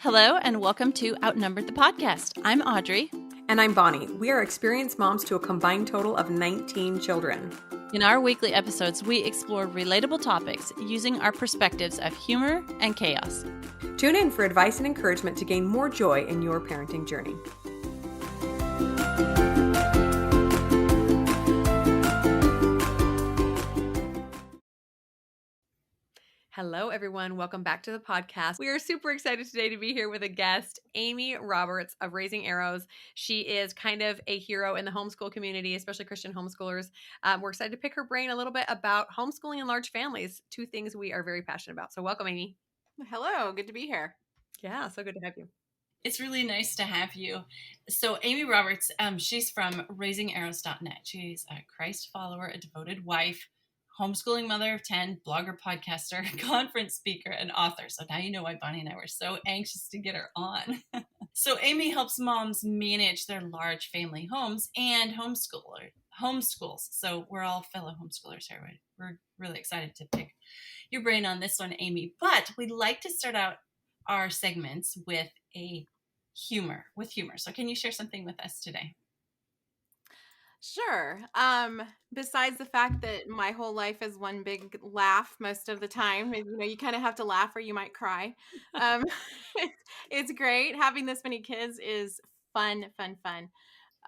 Hello, and welcome to Outnumbered the podcast. I'm Audrey. And I'm Bonnie. We are experienced moms to a combined total of 19 children. In our weekly episodes, we explore relatable topics using our perspectives of humor and chaos. Tune in for advice and encouragement to gain more joy in your parenting journey. Hello, everyone. Welcome back to the podcast. We are super excited today to be here with a guest, Amy Roberts of Raising Arrows. She is kind of a hero in the homeschool community, especially Christian homeschoolers. We're excited to pick her brain a little bit about homeschooling and large families, two things we are very passionate about. So welcome, Amy. Hello. Good to be here. Yeah, so good to have you. It's really nice to have you. So Amy Roberts, she's from raisingarrows.net. She's a Christ follower, a devoted wife, homeschooling mother of 10, blogger, podcaster, conference speaker, and author. So now you know why Bonnie and I were so anxious to get her on. So Amy helps moms manage their large family homes and homeschools. So we're all fellow homeschoolers here. We're really excited to pick your brain on this one, Amy. But we'd like to start out our segments with humor. So can you share something with us today? Sure. Besides the fact that my whole life is one big laugh most of the time, you kind of have to laugh or you might cry. Um, it's great. Having this many kids is fun.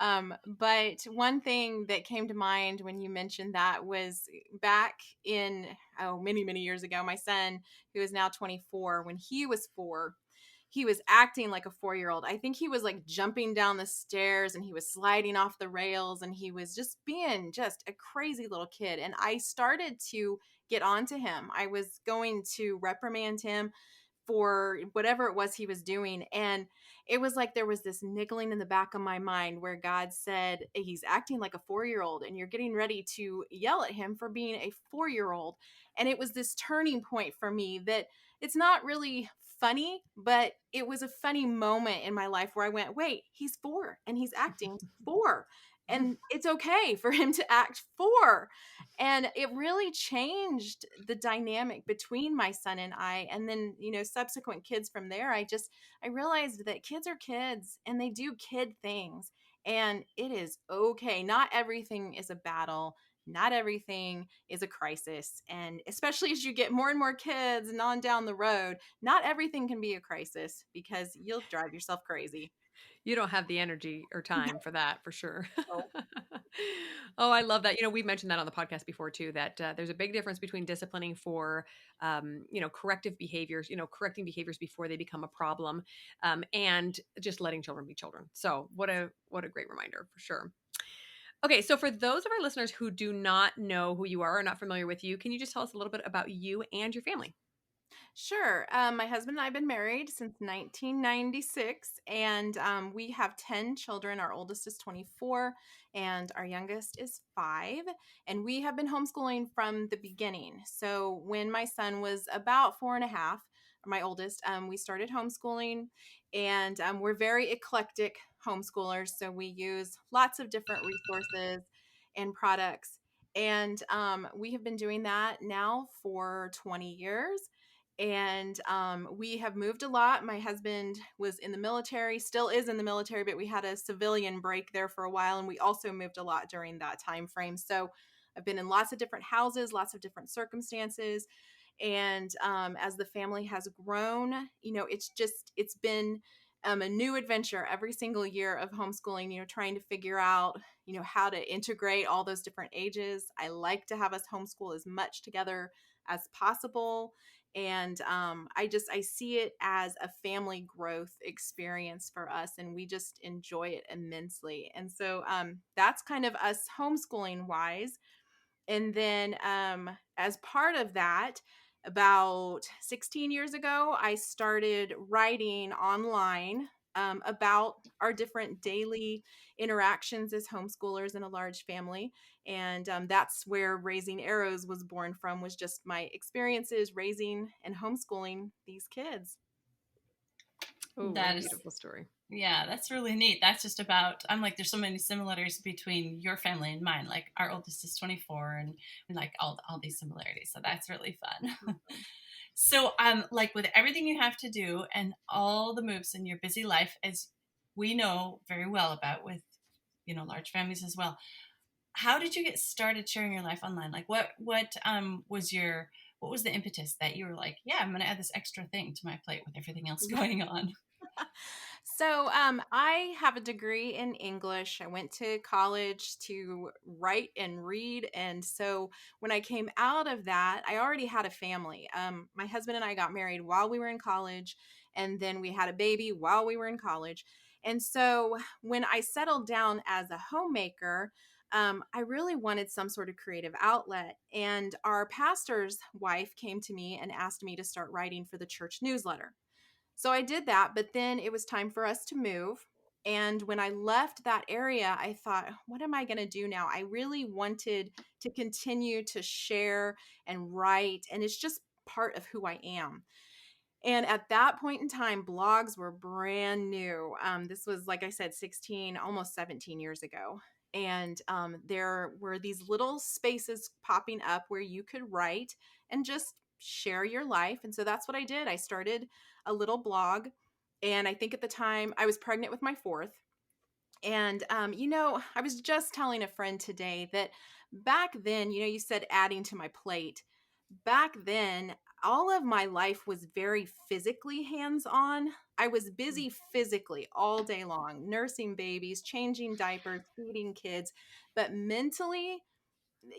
But one thing that came to mind when you mentioned that was back in, many years ago, my son, who is now 24, when he was 4, he was acting like a 4-year-old. I think he was like jumping down the stairs and he was sliding off the rails and he was just being just a crazy little kid. And I started to get onto him. I was going to reprimand him for whatever it was he was doing. And it was like there was this niggling in the back of my mind where God said, he's acting like a 4-year-old and you're getting ready to yell at him for being a 4-year-old. And it was this turning point for me that it's not really funny, but it was a funny moment in my life where I went, wait, he's 4 and he's acting 4. And it's okay for him to act 4. And it really changed the dynamic between my son and I. And then, subsequent kids from there, I realized that kids are kids and they do kid things. And it is okay. Not everything is a battle. Not everything is a crisis. And especially as you get more and more kids and on down the road, not everything can be a crisis because you'll drive yourself crazy. You don't have the energy or time for that, for sure. Oh, I love that. We've mentioned that on the podcast before too, that there's a big difference between disciplining for, corrective behaviors, correcting behaviors before they become a problem, and just letting children be children. So what a great reminder for sure. Okay, so for those of our listeners who do not know who you are or not familiar with you, can you just tell us a little bit about you and your family? Sure. My husband and I have been married since 1996, and we have 10 children. Our oldest is 24, and our youngest is 5. And we have been homeschooling from the beginning. So when my son was about 4.5, my oldest, we started homeschooling, and we're very eclectic homeschoolers. So we use lots of different resources and products. And we have been doing that now for 20 years. And we have moved a lot. My husband was in the military, still is in the military, but we had a civilian break there for a while. And we also moved a lot during that time frame. So I've been in lots of different houses, lots of different circumstances. And as the family has grown, it's been a new adventure every single year of homeschooling, trying to figure out, how to integrate all those different ages. I like to have us homeschool as much together as possible. And I see it as a family growth experience for us, and we just enjoy it immensely. And so that's kind of us homeschooling wise. And then as part of that, about 16 years ago, I started writing online about our different daily interactions as homeschoolers in a large family. And that's where Raising Arrows was born from, was just my experiences raising and homeschooling these kids. Oh, that is a beautiful story. Yeah, that's really neat. That's just about, I'm like, there's so many similarities between your family and mine. Like our oldest is 24 and like all these similarities. So that's really fun. So, like with everything you have to do and all the moves in your busy life, as we know very well about with, large families as well. How did you get started sharing your life online? Like what was the impetus that you were like, yeah, I'm going to add this extra thing to my plate with everything else going on? So, I have a degree in English. I went to college to write and read. And so, when I came out of that, I already had a family. My husband and I got married while we were in college, and then we had a baby while we were in college. And so, when I settled down as a homemaker, I really wanted some sort of creative outlet. And our pastor's wife came to me and asked me to start writing for the church newsletter. So I did that, but then it was time for us to move. And when I left that area, I thought, what am I going to do now? I really wanted to continue to share and write, and it's just part of who I am. And at that point in time, blogs were brand new. This was, like I said, 16, almost 17 years ago. And there were these little spaces popping up where you could write and just share your life. And so that's what I did. I started a little blog. And I think at the time I was pregnant with my fourth. And, I was just telling a friend today that back then, you said adding to my plate. Back then, all of my life was very physically hands on. I was busy physically all day long, nursing babies, changing diapers, feeding kids. But mentally,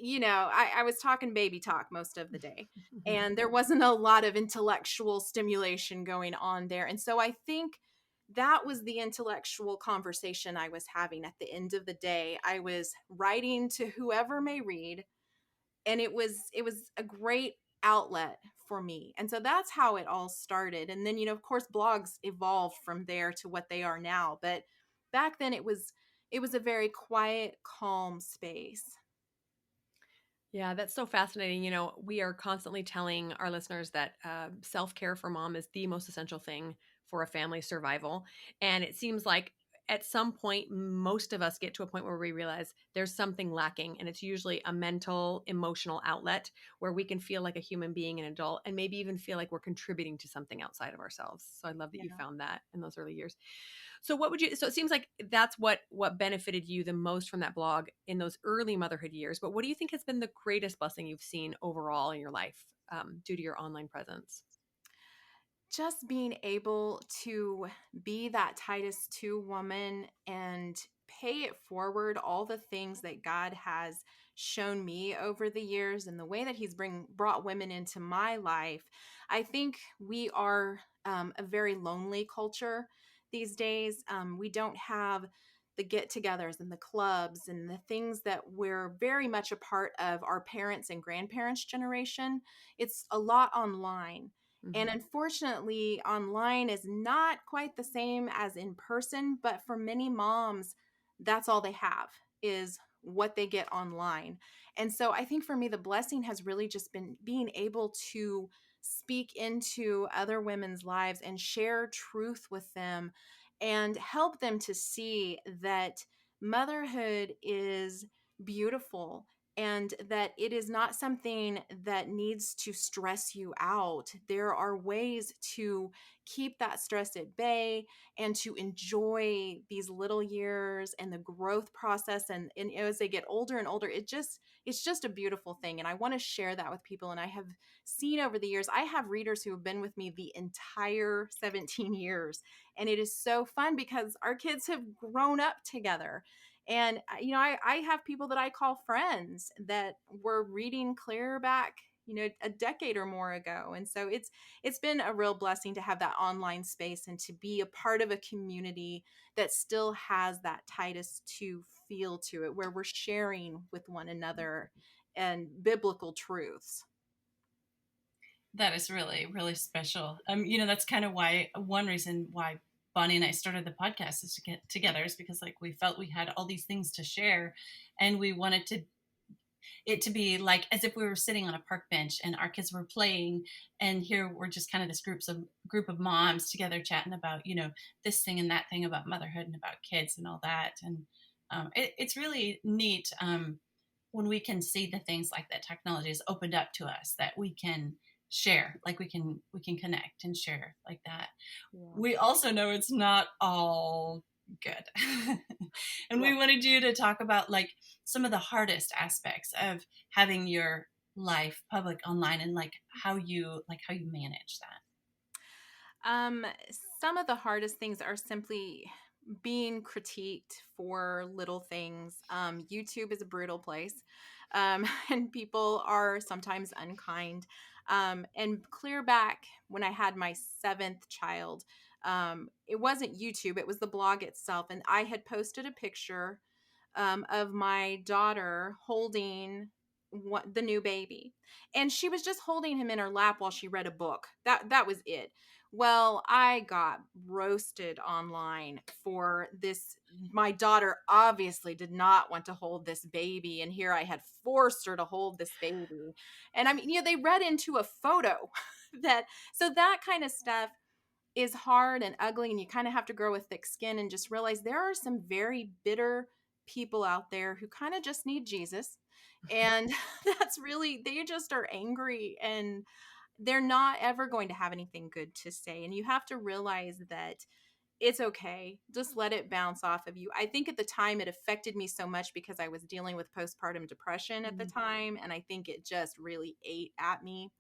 I was talking baby talk most of the day. And there wasn't a lot of intellectual stimulation going on there. And so I think that was the intellectual conversation I was having at the end of the day. I was writing to whoever may read, and it was a great outlet for me. And so that's how it all started. And then, of course, blogs evolved from there to what they are now. But back then it was a very quiet, calm space. Yeah, that's so fascinating. We are constantly telling our listeners that self-care for mom is the most essential thing for a family's survival. And it seems like at some point, most of us get to a point where we realize there's something lacking. And it's usually a mental, emotional outlet where we can feel like a human being, an adult, and maybe even feel like we're contributing to something outside of ourselves. So I love that you Yeah. found that in those early years. So it seems like that's what benefited you the most from that blog in those early motherhood years. But what do you think has been the greatest blessing you've seen overall in your life due to your online presence? Just being able to be that Titus 2 woman and pay it forward, all the things that God has shown me over the years and the way that he's brought women into my life. I think we are a very lonely culture these days. We don't have the get-togethers and the clubs and the things that we're very much a part of our parents and grandparents generation. It's a lot online. And Mm-hmm. unfortunately, online is not quite the same as in person, but for many moms, that's all they have is what they get online. And so I think for me, the blessing has really just been being able to speak into other women's lives and share truth with them and help them to see that motherhood is beautiful and that it is not something that needs to stress you out. There are ways to keep that stress at bay and to enjoy these little years and the growth process. And as they get older and older, it's just a beautiful thing. And I want to share that with people. And I have seen over the years, I have readers who have been with me the entire 17 years. And it is so fun because our kids have grown up together. And I have people that I call friends that were reading clear back, a decade or more ago. And so it's been a real blessing to have that online space and to be a part of a community that still has that Titus 2 feel to it, where we're sharing with one another and biblical truths. That is really, really special. That's kind of one reason why Bonnie and I started the podcast is to get together is because like we felt we had all these things to share and we wanted it to be like as if we were sitting on a park bench and our kids were playing and here we're just kind of this group of moms together chatting about, this thing and that thing about motherhood and about kids and all that. And it's really neat when we can see the things like that technology has opened up to us that we can share, like we can connect and share like that. Yeah. We also know it's not all good. And we wanted you to talk about like some of the hardest aspects of having your life public online, and like how you manage that. Some of the hardest things are simply being critiqued for little things. YouTube is a brutal place, and people are sometimes unkind. And clear back when I had my seventh child, it wasn't YouTube, it was the blog itself. And I had posted a picture of my daughter holding the new baby, and she was just holding him in her lap while she read a book. That was it. Well, I got roasted online for this. My daughter obviously did not want to hold this baby, and here I had forced her to hold this baby. And I mean, they read into a photo that, so that kind of stuff is hard and ugly, and you kind of have to grow a thick skin and just realize there are some very bitter people out there who kind of just need Jesus. And that's really, they just are angry, and they're not ever going to have anything good to say. And you have to realize that it's okay. Just let it bounce off of you. I think at the time it affected me so much because I was dealing with postpartum depression at the time. And I think it just really ate at me.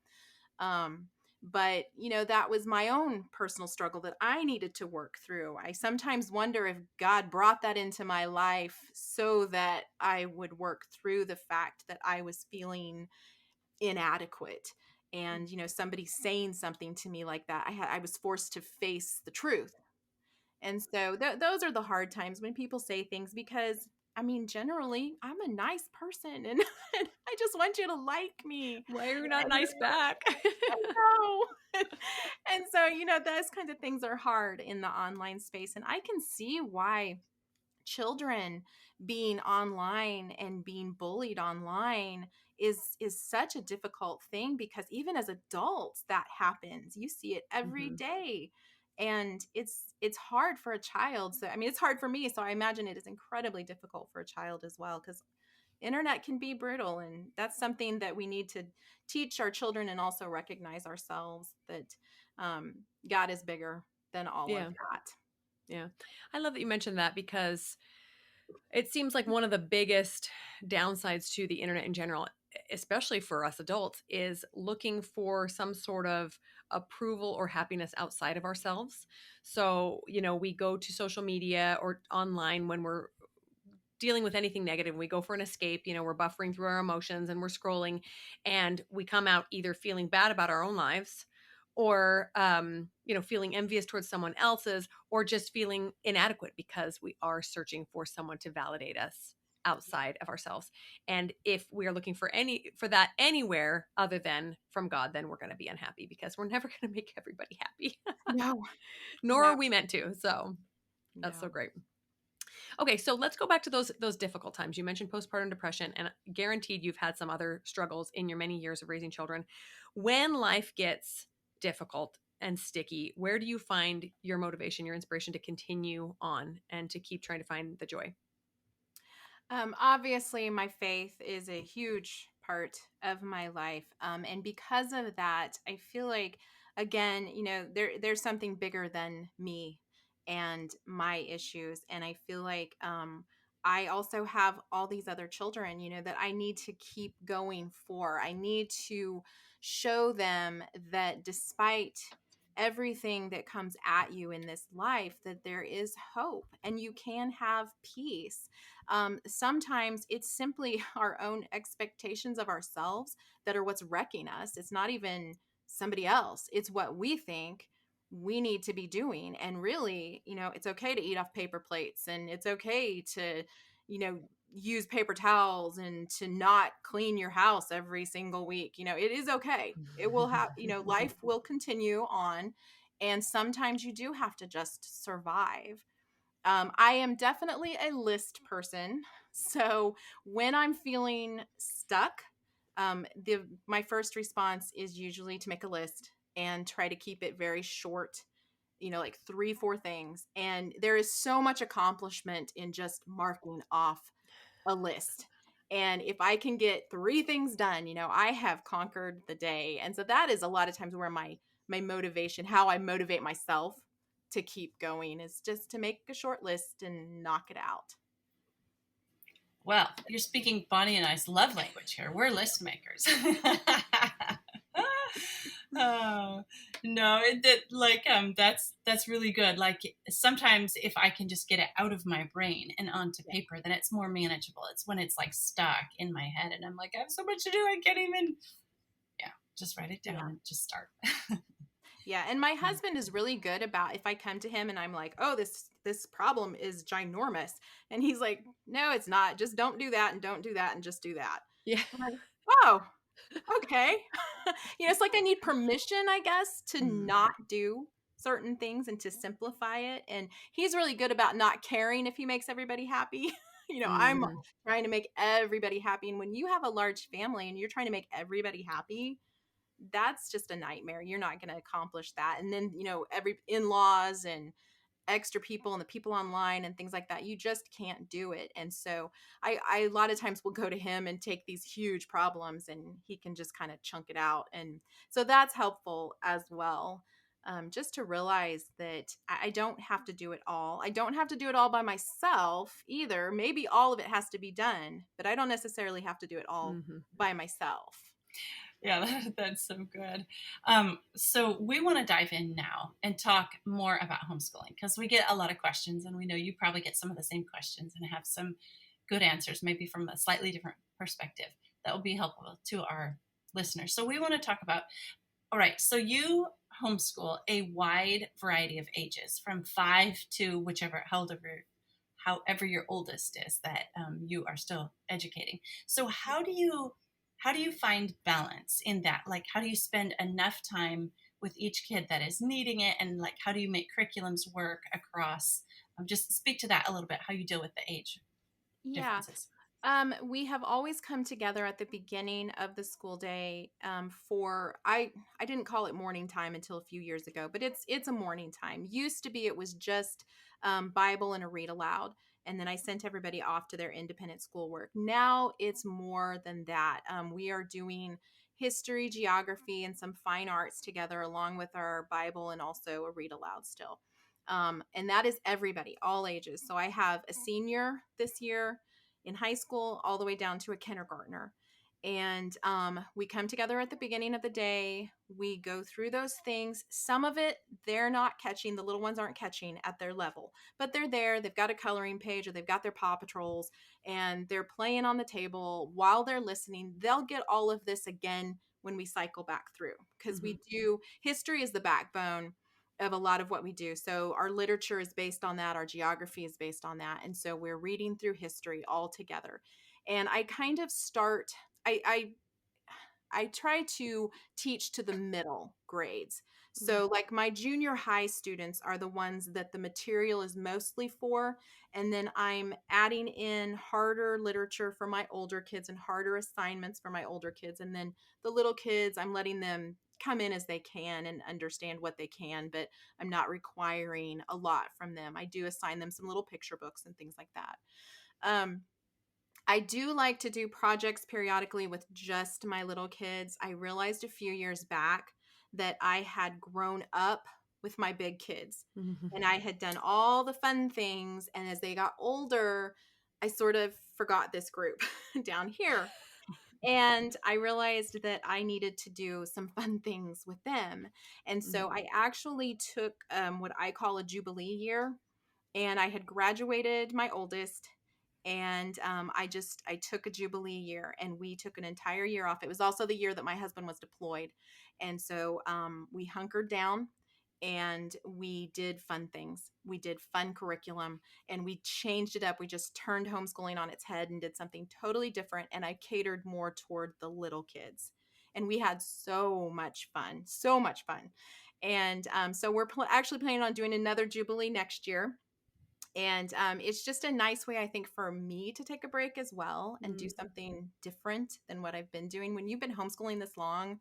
But that was my own personal struggle that I needed to work through. I sometimes wonder if God brought that into my life so that I would work through the fact that I was feeling inadequate. And somebody saying something to me like that, I was forced to face the truth. And so those are the hard times when people say things, because I mean, generally, I'm a nice person, and, and I just want you to like me. Why are you not nice back? I know. And so, those kinds of things are hard in the online space. And I can see why children being online and being bullied online is such a difficult thing, because even as adults that happens. You see it every day. And it's hard for a child. So I mean, it's hard for me, so I imagine it is incredibly difficult for a child as well, because internet can be brutal, and that's something that we need to teach our children, and also recognize ourselves that God is bigger than all of Yeah. that. Yeah. I love that you mentioned that, because it seems like one of the biggest downsides to the internet in general, especially for us adults, is looking for some sort of approval or happiness outside of ourselves. So, we go to social media or online when we're dealing with anything negative. We go for an escape, we're buffering through our emotions and we're scrolling, and we come out either feeling bad about our own lives, or feeling envious towards someone else's, or just feeling inadequate because we are searching for someone to validate us outside of ourselves. And if we are looking for that anywhere other than from God, then we're going to be unhappy, because we're never going to make everybody happy. No. Nor No. are we meant to. So that's so No. great. Okay, so let's go back to those difficult times. You mentioned postpartum depression, and guaranteed you've had some other struggles in your many years of raising children. When life gets difficult and sticky, where do you find your motivation, your inspiration to continue on and to keep trying to find the joy? Obviously, my faith is a huge part of my life. And because of that, I feel like, again, there's something bigger than me and my issues. And I feel like I also have all these other children, that I need to keep going for. I need to show them that despite everything that comes at you in this life, that there is hope and you can have peace. Sometimes it's simply our own expectations of ourselves that are what's wrecking us. It's not even somebody else, it's what we think we need to be doing. And really, it's okay to eat off paper plates, and it's okay to, use paper towels, and to not clean your house every single week. It is okay. It will have, life will continue on. And sometimes you do have to just survive. I am definitely a list person. So when I'm feeling stuck, my first response is usually to make a list and try to keep it very short, like 3-4 things. And there is so much accomplishment in just marking off a list. And if I can get 3 things done, I have conquered the day. And so that is a lot of times where my motivation, how I motivate myself to keep going, is just to make a short list and knock it out. Well, you're speaking Bonnie and I's love language here. We're list makers. Oh no, that's really good. Like sometimes if I can just get it out of my brain and onto paper, then it's more manageable. It's when it's like stuck in my head and I'm like, I have so much to do, I can't even. Yeah, just write it down and just start. Yeah, and my husband is really good about, if I come to him and I'm like, oh, this problem is ginormous, and he's like, no, it's not. Just don't do that and don't do that and just do that. Yeah. I'm like, oh, okay. It's like I need permission, I guess, to not do certain things and to simplify it. And he's really good about not caring if he makes everybody happy. I'm trying to make everybody happy. And when you have a large family and you're trying to make everybody happy, that's just a nightmare. You're not going to accomplish that. And then, every in-laws and extra people and the people online and things like that, you just can't do it. And so I a lot of times will go to him and take these huge problems and he can just kind of chunk it out. And so that's helpful as well. Just to realize that I don't have to do it all. I don't have to do it all by myself either. Maybe all of it has to be done, but I don't necessarily have to do it all by myself. Yeah, that's so good. So we want to dive in now and talk more about homeschooling because we get a lot of questions and we know you probably get some of the same questions and have some good answers, maybe from a slightly different perspective that will be helpful to our listeners. So we want to talk about, all right, so you homeschool a wide variety of ages from 5 to however your oldest is that you are still educating. So how do you find balance in that? Like, how do you spend enough time with each kid that is needing it? And like, how do you make curriculums work across? Just speak to that a little bit, how you deal with the age differences. We have always come together at the beginning of the school day I didn't call it morning time until a few years ago, but it's a morning time. Used to be it was just Bible and a read aloud. And then I sent everybody off to their independent schoolwork. Now it's more than that. We are doing history, geography, and some fine arts together along with our Bible and also a read aloud still. And that is everybody, all ages. So I have a senior this year in high school all the way down to a kindergartner. And we come together at the beginning of the day. We go through those things. Some of it, they're not catching. The little ones aren't catching at their level, but they're there. They've got a coloring page or they've got their Paw Patrols and they're playing on the table while they're listening. They'll get all of this again when we cycle back through because history is the backbone of a lot of what we do. So our literature is based on that. Our geography is based on that. And so we're reading through history all together. And I kind of start, I try to teach to the middle grades. So like my junior high students are the ones that the material is mostly for. And then I'm adding in harder literature for my older kids and harder assignments for my older kids. And then the little kids, I'm letting them come in as they can and understand what they can, but I'm not requiring a lot from them. I do assign them some little picture books and things like that. I do like to do projects periodically with just my little kids. I realized a few years back that I had grown up with my big kids and I had done all the fun things. And as they got older, I sort of forgot this group down here. And I realized that I needed to do some fun things with them. And so I actually took what I call a Jubilee year. And I had graduated my oldest. And I took a Jubilee year and we took an entire year off. It was also the year that my husband was deployed. And so we hunkered down and we did fun things. We did fun curriculum and we changed it up. We just turned homeschooling on its head and did something totally different. And I catered more toward the little kids. And we had so much fun, so much fun. And so we're actually planning on doing another Jubilee next year. And it's just a nice way, I think, for me to take a break as well and do something different than what I've been doing. When you've been homeschooling this long,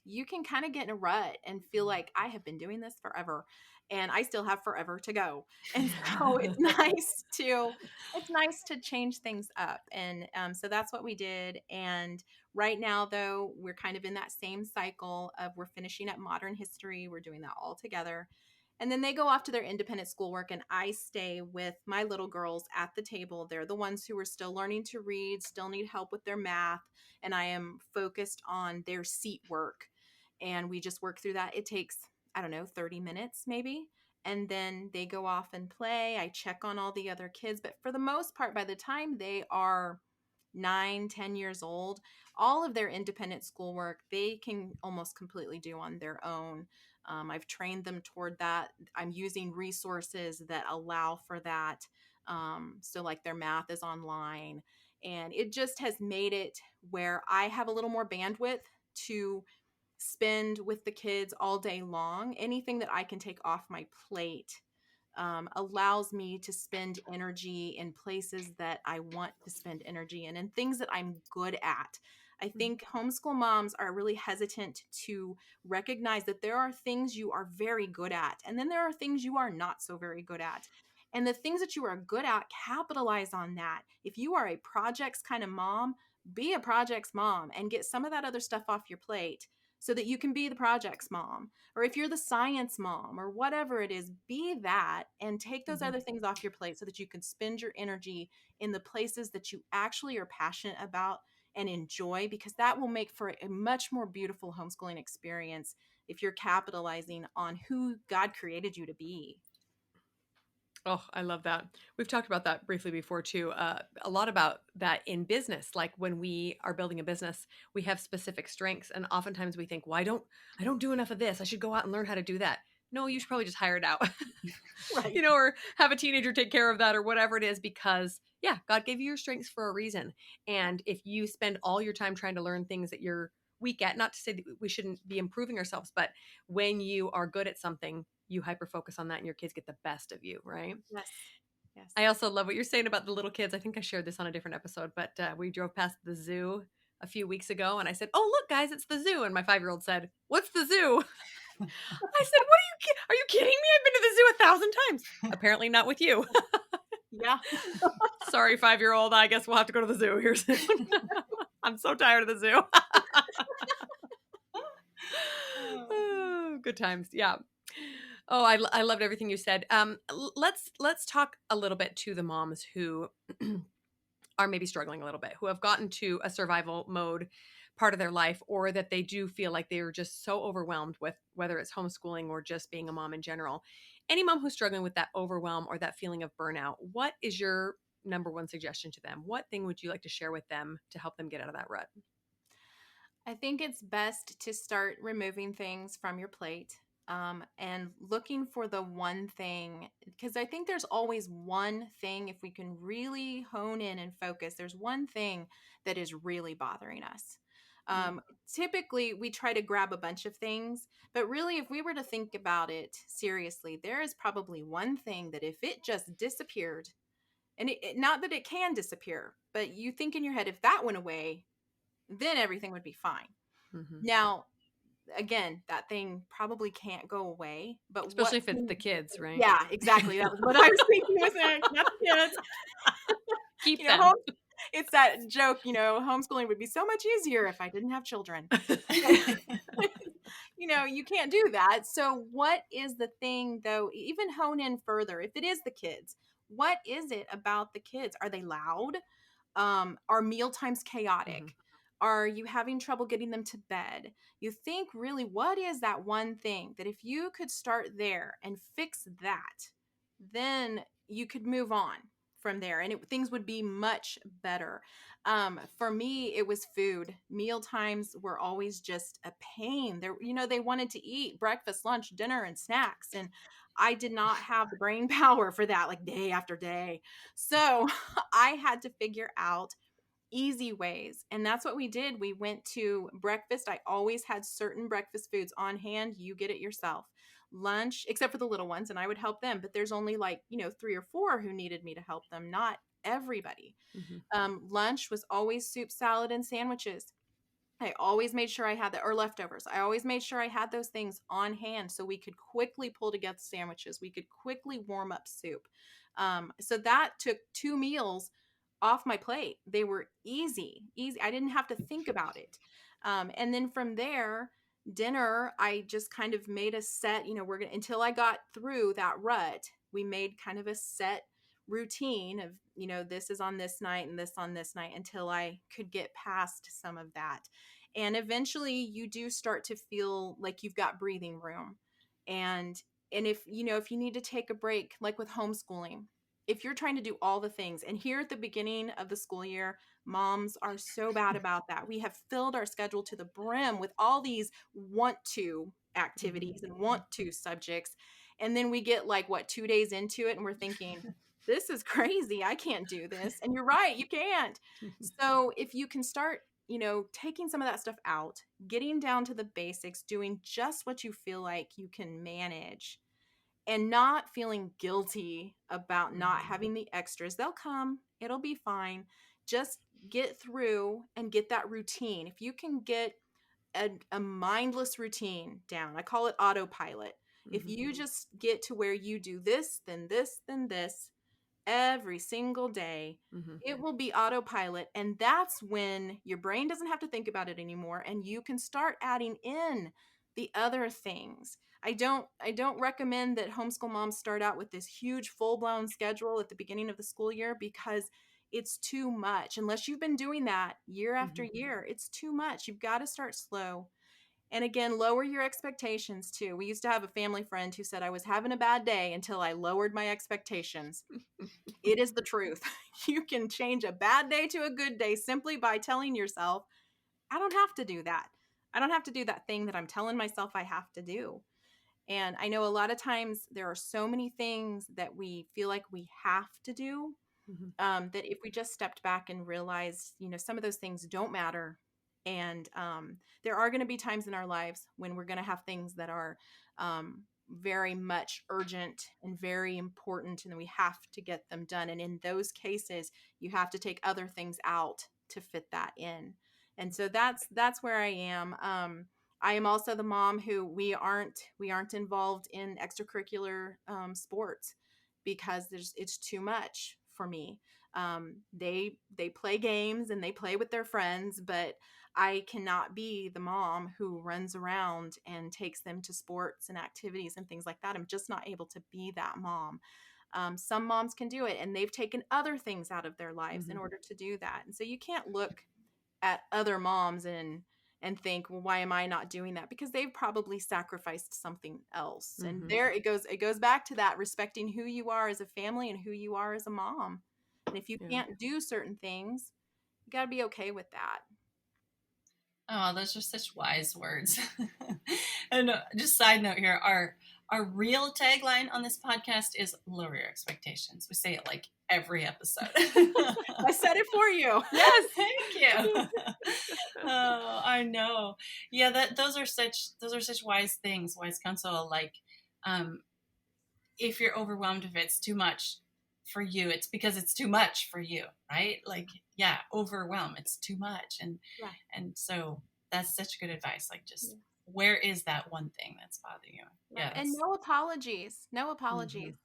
you can kind of get in a rut and feel like I have been doing this forever and I still have forever to go. And so it's nice to change things up. And so that's what we did. And right now, though, we're kind of in that same cycle of we're finishing up modern history. We're doing that all together. And then they go off to their independent schoolwork, and I stay with my little girls at the table. They're the ones who are still learning to read, still need help with their math, and I am focused on their seat work. And we just work through that. It takes, I don't know, 30 minutes maybe. And then they go off and play. I check on all the other kids. But for the most part, by the time they are 9, 10 years old, all of their independent schoolwork they can almost completely do on their own. I've trained them toward that. I'm using resources that allow for that. So like their math is online, and it just has made it where I have a little more bandwidth to spend with the kids all day long. Anything that I can take off my plate allows me to spend energy in places that I want to spend energy in and things that I'm good at. I think homeschool moms are really hesitant to recognize that there are things you are very good at, and then there are things you are not so very good at. And the things that you are good at, capitalize on that. If you are a projects kind of mom, be a projects mom and get some of that other stuff off your plate so that you can be the projects mom. Or if you're the science mom or whatever it is, be that and take those other things off your plate so that you can spend your energy in the places that you actually are passionate about and enjoy, because that will make for a much more beautiful homeschooling experience if you're capitalizing on who God created you to be. Oh, I love that. We've talked about that briefly before too. A lot about that in business. Like when we are building a business, we have specific strengths, and oftentimes we think, "Well, I don't do enough of this. I should go out and learn how to do that." No, you should probably just hire it out, Right. or have a teenager take care of that, or whatever it is. Because yeah, God gave you your strengths for a reason. And if you spend all your time trying to learn things that you're weak at, not to say that we shouldn't be improving ourselves, but when you are good at something, you hyper focus on that and your kids get the best of you, right? Yes. Yes. I also love what you're saying about the little kids. I think I shared this on a different episode, but we drove past the zoo a few weeks ago and I said, "Oh, look, guys, it's the zoo." And my 5-year-old said, "What's the zoo?" I said, are you kidding me? I've been to the zoo 1,000 times. Apparently not with you. Yeah. Sorry, 5-year-old. I guess we'll have to go to the zoo here soon. I'm so tired of the zoo. Oh, good times. Yeah. Oh, I loved everything you said. Let's talk a little bit to the moms who are maybe struggling a little bit, who have gotten to a survival mode part of their life, or that they do feel like they are just so overwhelmed with whether it's homeschooling or just being a mom in general. Any mom who's struggling with that overwhelm or that feeling of burnout, what is your number one suggestion to them? What thing would you like to share with them to help them get out of that rut? I think it's best to start removing things from your plate, and looking for the one thing, because I think there's always one thing, if we can really hone in and focus, there's one thing that is really bothering us. Typically, we try to grab a bunch of things, but really, if we were to think about it seriously, there is probably one thing that if it just disappeared, and not that it can disappear, but you think in your head, if that went away, then everything would be fine. Mm-hmm. Now, again, that thing probably can't go away, but Especially if it's the kids, right? Yeah, exactly. That was what I was thinking with it. Not the kids. Keep them. them. It's that joke, homeschooling would be so much easier if I didn't have children. You can't do that. So what is the thing, though? Even hone in further. If it is the kids, what is it about the kids? Are they loud? Are meal times chaotic? Mhm. Are you having trouble getting them to bed? You think, really, what is that one thing that if you could start there and fix that, then you could move on from there and things would be much better. For me, it was food. Meal times were always just a pain. They wanted to eat breakfast, lunch, dinner, and snacks. And I did not have the brain power for that, like day after day. So I had to figure out easy ways. And that's what we did. We went to breakfast. I always had certain breakfast foods on hand. You get it yourself. Lunch, except for the little ones, and I would help them. But there's only 3 or 4 who needed me to help them, not everybody. Mm-hmm. Lunch was always soup, salad, and sandwiches. I always made sure I had that, or leftovers. I always made sure I had those things on hand so we could quickly pull together sandwiches. We could quickly warm up soup. So that took 2 meals off my plate. They were easy, easy. I didn't have to think about it. And then from there, dinner, I just kind of made a set, we're going to, until I got through that rut, we made kind of a set routine of, this is on this night and this on this night until I could get past some of that. And eventually you do start to feel like you've got breathing room. And if you need to take a break, like with homeschooling, if you're trying to do all the things, and here at the beginning of the school year, moms are so bad about that. We have filled our schedule to the brim with all these want to activities and want to subjects. And then we get like 2 days into it and we're thinking, this is crazy. I can't do this. And you're right, you can't. So if you can start, taking some of that stuff out, getting down to the basics, doing just what you feel like you can manage, and not feeling guilty about not having the extras. They'll come, it'll be fine. Just get through and get that routine. If you can get a mindless routine down, I call it autopilot. If you just get to where you do this, then this, then this, every single day, it will be autopilot. And that's when your brain doesn't have to think about it anymore. And you can start adding in the other things. I don't recommend that homeschool moms start out with this huge full-blown schedule at the beginning of the school year, because it's too much. Unless you've been doing that year after year, it's too much. You've got to start slow. And again, lower your expectations too. We used to have a family friend who said I was having a bad day until I lowered my expectations. It is the truth. You can change a bad day to a good day simply by telling yourself, I don't have to do that. I don't have to do that thing that I'm telling myself I have to do. And I know a lot of times there are so many things that we feel like we have to do, that if we just stepped back and realized, some of those things don't matter. And there are going to be times in our lives when we're going to have things that are very much urgent and very important, and then we have to get them done. And in those cases, you have to take other things out to fit that in. And so that's where I am. I am also the mom who we aren't involved in extracurricular sports because it's too much for me. They play games and they play with their friends, but I cannot be the mom who runs around and takes them to sports and activities and things like that. I'm just not able to be that mom. Some moms can do it, and they've taken other things out of their lives in order to do that. And so you can't look at other moms and think, well, why am I not doing that? Because they've probably sacrificed something else. And there it goes back to that, respecting who you are as a family and who you are as a mom. And if you can't do certain things, you got to be okay with that. Oh, those are such wise words. And just side note here, our real tagline on this podcast is lower your expectations. We say it like every episode. I said it for you. Yes, thank you. Oh, I know. Yeah, those are such wise things, wise counsel. Like, if you're overwhelmed, if it's too much for you, it's because it's too much for you, right? Like, yeah, overwhelm, it's too much. And so that's such good advice. Like, just where is that one thing that's bothering you? Yeah. And no apologies.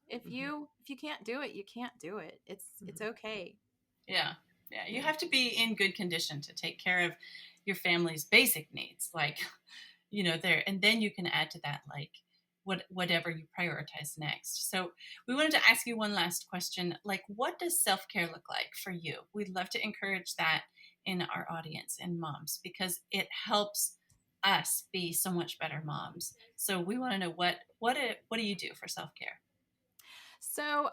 If you can't do it, you can't do it. It's okay. Yeah. You have to be in good condition to take care of your family's basic needs, like, there, and then you can add to that, like, whatever you prioritize next. So we wanted to ask you one last question. Like, what does self-care look like for you? We'd love to encourage that in our audience and moms, because it helps us be so much better moms. So we want to know what do you do for self-care? So,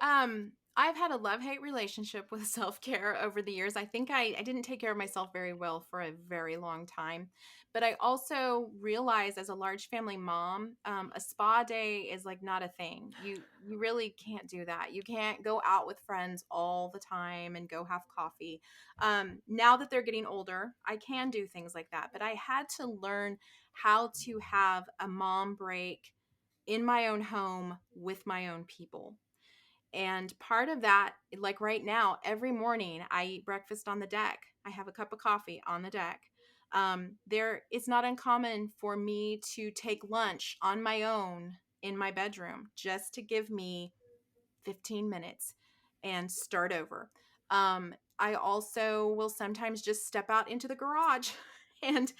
I've had a love-hate relationship with self-care over the years. I think I didn't take care of myself very well for a very long time. But I also realized as a large family mom, a spa day is like not a thing. You really can't do that. You can't go out with friends all the time and go have coffee. Now that they're getting older, I can do things like that. But I had to learn how to have a mom break in my own home with my own people. And part of that, like right now, every morning I eat breakfast on the deck. I have a cup of coffee on the deck. It's not uncommon for me to take lunch on my own in my bedroom just to give me 15 minutes and start over. I also will sometimes just step out into the garage and,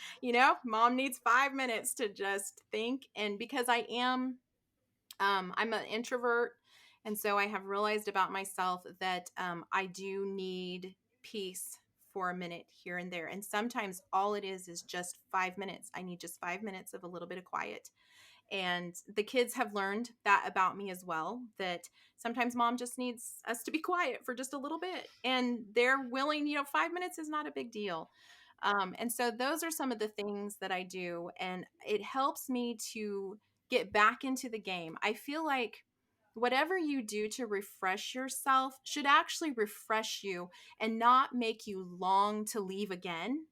mom needs 5 minutes to just think. And because I'm an introvert. And so I have realized about myself that I do need peace for a minute here and there. And sometimes all it is just 5 minutes. I need just 5 minutes of a little bit of quiet. And the kids have learned that about me as well, that sometimes mom just needs us to be quiet for just a little bit. And they're willing, 5 minutes is not a big deal. And so those are some of the things that I do. And it helps me to get back into the game. I feel like whatever you do to refresh yourself should actually refresh you and not make you long to leave again.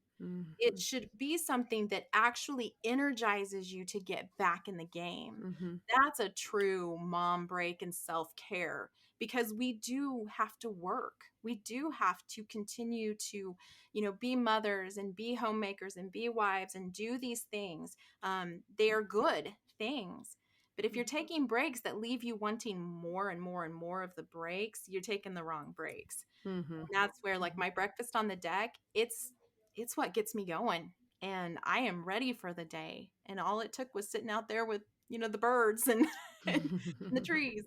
It should be something that actually energizes you to get back in the game. That's a true mom break and self-care, because we do have to work. We do have to continue to, be mothers and be homemakers and be wives and do these things. They are good things. But if you're taking breaks that leave you wanting more and more and more of the breaks, you're taking the wrong breaks. And that's where, like, my breakfast on the deck, it's what gets me going, and I am ready for the day. And all it took was sitting out there with, the birds and the trees.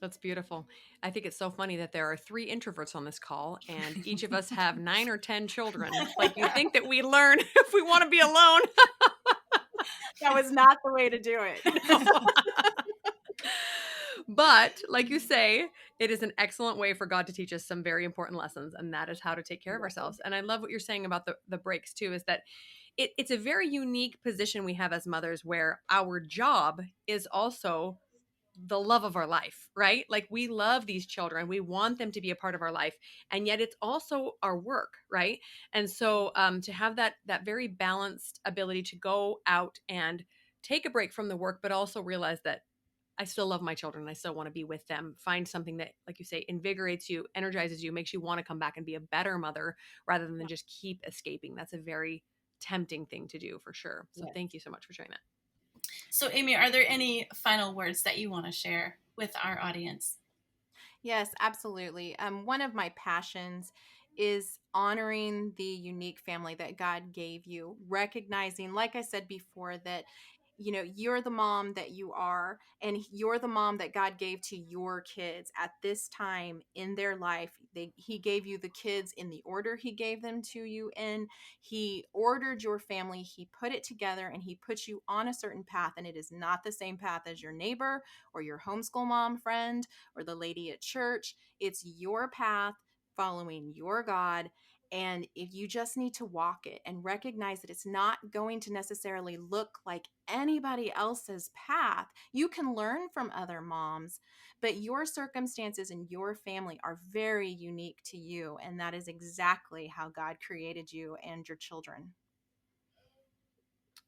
That's beautiful. I think it's so funny that there are 3 introverts on this call, and each of us have 9 or 10 children. Like, you think that we learn if we want to be alone. That was not the way to do it. But like you say, it is an excellent way for God to teach us some very important lessons, and that is how to take care of ourselves. And I love what you're saying about the breaks too, is that it's a very unique position we have as mothers, where our job is also the love of our life, right? Like, we love these children. We want them to be a part of our life. And yet it's also our work, right? And so to have that very balanced ability to go out and take a break from the work, but also realize that I still love my children. I still want to be with them. Find something that, like you say, invigorates you, energizes you, makes you want to come back and be a better mother rather than just keep escaping. That's a very tempting thing to do, for sure. So Thank you so much for sharing that. So, Amy, are there any final words that you want to share with our audience? Yes, absolutely. One of my passions is honoring the unique family that God gave you, recognizing, like I said before, that you're the mom that you are, and you're the mom that God gave to your kids at this time in their life. He gave you the kids in the order He gave them to you in. He ordered your family. He put it together, and He put you on a certain path. And it is not the same path as your neighbor or your homeschool mom friend or the lady at church. It's your path, following your God. And if you just need to walk it and recognize that it's not going to necessarily look like anybody else's path. You can learn from other moms, but your circumstances and your family are very unique to you. And that is exactly how God created you and your children.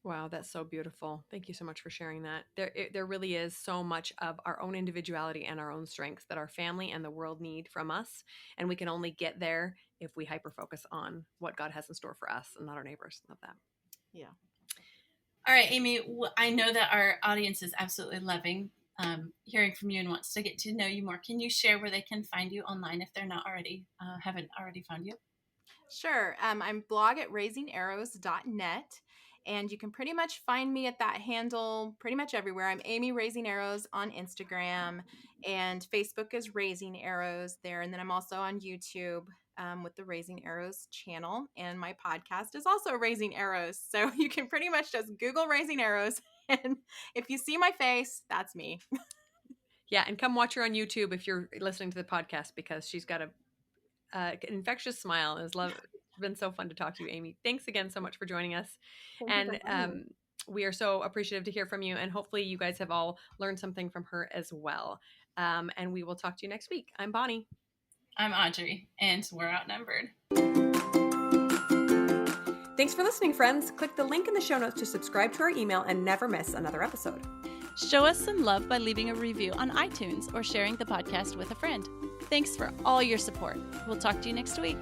Wow, that's so beautiful. Thank you so much for sharing that. There really is so much of our own individuality and our own strengths that our family and the world need from us. And we can only get there if we hyper-focus on what God has in store for us and not our neighbors. Love that. Yeah. All right, Amy, I know that our audience is absolutely loving hearing from you and wants to get to know you more. Can you share where they can find you online if they're not already, haven't already found you? Sure. I'm blog at raisingarrows.net. And you can pretty much find me at that handle pretty much everywhere. I'm Amy Raising Arrows on Instagram, and Facebook is Raising Arrows there. And then I'm also on YouTube with the Raising Arrows channel. And my podcast is also Raising Arrows. So you can pretty much just Google Raising Arrows. And if you see my face, that's me. Yeah. And come watch her on YouTube if you're listening to the podcast, because she's got an infectious smile. It's been so fun to talk to you, Amy. Thanks again so much for joining us. And we are so appreciative to hear from you. And hopefully you guys have all learned something from her as well. And we will talk to you next week. I'm Bonnie. I'm Audrey, and we're outnumbered. Thanks for listening, friends. Click the link in the show notes to subscribe to our email and never miss another episode. Show us some love by leaving a review on iTunes or sharing the podcast with a friend. Thanks for all your support. We'll talk to you next week.